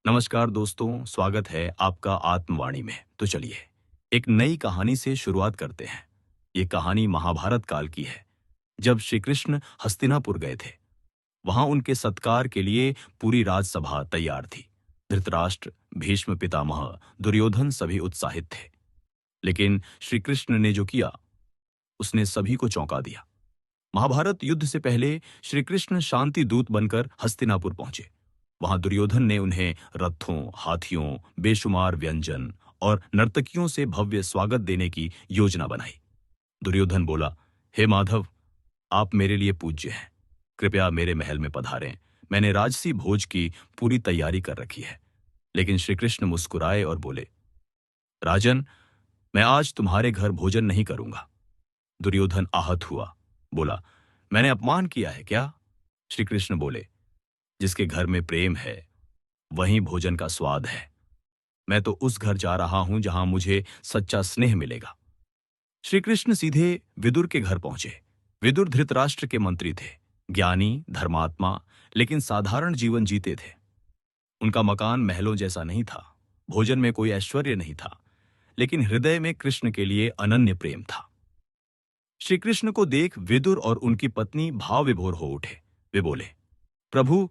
नमस्कार दोस्तों, स्वागत है आपका आत्मवाणी में। तो चलिए एक नई कहानी से शुरुआत करते हैं। ये कहानी महाभारत काल की है, जब श्री कृष्ण हस्तिनापुर गए थे। वहां उनके सत्कार के लिए पूरी राजसभा तैयार थी। धृतराष्ट्र, भीष्म पितामह, दुर्योधन सभी उत्साहित थे। लेकिन श्री कृष्ण ने जो किया, उसने सभी को चौंका दिया। महाभारत युद्ध से पहले श्री कृष्ण शांति दूत बनकर हस्तिनापुर पहुंचे। वहां दुर्योधन ने उन्हें रथों, हाथियों, बेशुमार व्यंजन और नर्तकियों से भव्य स्वागत देने की योजना बनाई। दुर्योधन बोला, हे माधव, आप मेरे लिए पूज्य हैं। कृपया मेरे महल में पधारें। मैंने राजसी भोज की पूरी तैयारी कर रखी है। लेकिन श्री कृष्ण मुस्कुराए और बोले, राजन, मैं आज तुम्हारे घर भोजन नहीं करूंगा। दुर्योधन आहत हुआ, बोला, मैंने अपमान किया है क्या? श्री कृष्ण बोले, जिसके घर में प्रेम है वहीं भोजन का स्वाद है। मैं तो उस घर जा रहा हूं जहां मुझे सच्चा स्नेह मिलेगा। श्री कृष्ण सीधे विदुर के घर पहुंचे। विदुर धृतराष्ट्र के मंत्री थे, ज्ञानी, धर्मात्मा, लेकिन साधारण जीवन जीते थे। उनका मकान महलों जैसा नहीं था, भोजन में कोई ऐश्वर्य नहीं था, लेकिन हृदय में कृष्ण के लिए अनन्य प्रेम था। श्री कृष्ण को देख विदुर और उनकी पत्नी भाव विभोर हो उठे। वे बोले, प्रभु,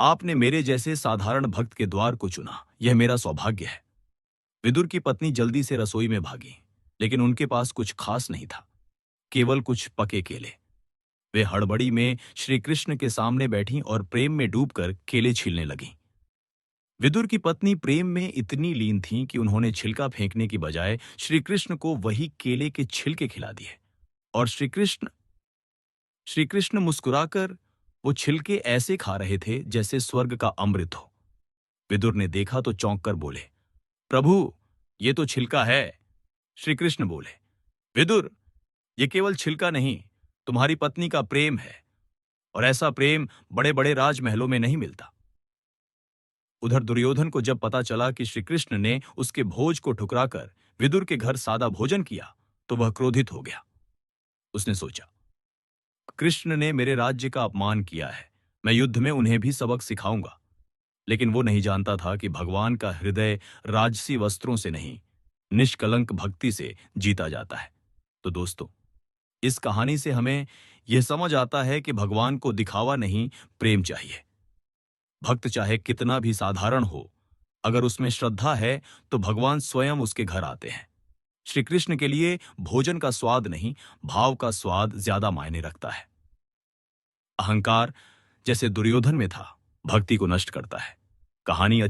आपने मेरे जैसे साधारण भक्त के द्वार को चुना, यह मेरा सौभाग्य है। विदुर की पत्नी जल्दी से रसोई में भागी, लेकिन उनके पास कुछ खास नहीं था, केवल कुछ पके केले। वे हड़बड़ी में श्री कृष्ण के सामने बैठी और प्रेम में डूबकर केले छीलने लगीं। विदुर की पत्नी प्रेम में इतनी लीन थीं कि उन्होंने छिलका फेंकने की बजाय श्री कृष्ण को वही केले के छिलके खिला दिए। और श्री कृष्ण मुस्कुराकर वो छिलके ऐसे खा रहे थे जैसे स्वर्ग का अमृत हो। विदुर ने देखा तो चौंक कर बोले, प्रभु, ये तो छिलका है। श्री कृष्ण बोले, विदुर, ये केवल छिलका नहीं, तुम्हारी पत्नी का प्रेम है, और ऐसा प्रेम बड़े बड़े राजमहलों में नहीं मिलता। उधर दुर्योधन को जब पता चला कि श्री कृष्ण ने उसके भोज को ठुकराकर विदुर के घर सादा भोजन किया, तो वह क्रोधित हो गया। उसने सोचा, कृष्ण ने मेरे राज्य का अपमान किया है, मैं युद्ध में उन्हें भी सबक सिखाऊंगा। लेकिन वो नहीं जानता था कि भगवान का हृदय राजसी वस्त्रों से नहीं, निष्कलंक भक्ति से जीता जाता है। तो दोस्तों, इस कहानी से हमें यह समझ आता है कि भगवान को दिखावा नहीं, प्रेम चाहिए। भक्त चाहे कितना भी साधारण हो, अगर उसमें श्रद्धा है तो भगवान स्वयं उसके घर आते हैं। श्री कृष्ण के लिए भोजन का स्वाद नहीं, भाव का स्वाद ज्यादा मायने रखता है। अहंकार जैसे दुर्योधन में था, भक्ति को नष्ट करता है। कहानी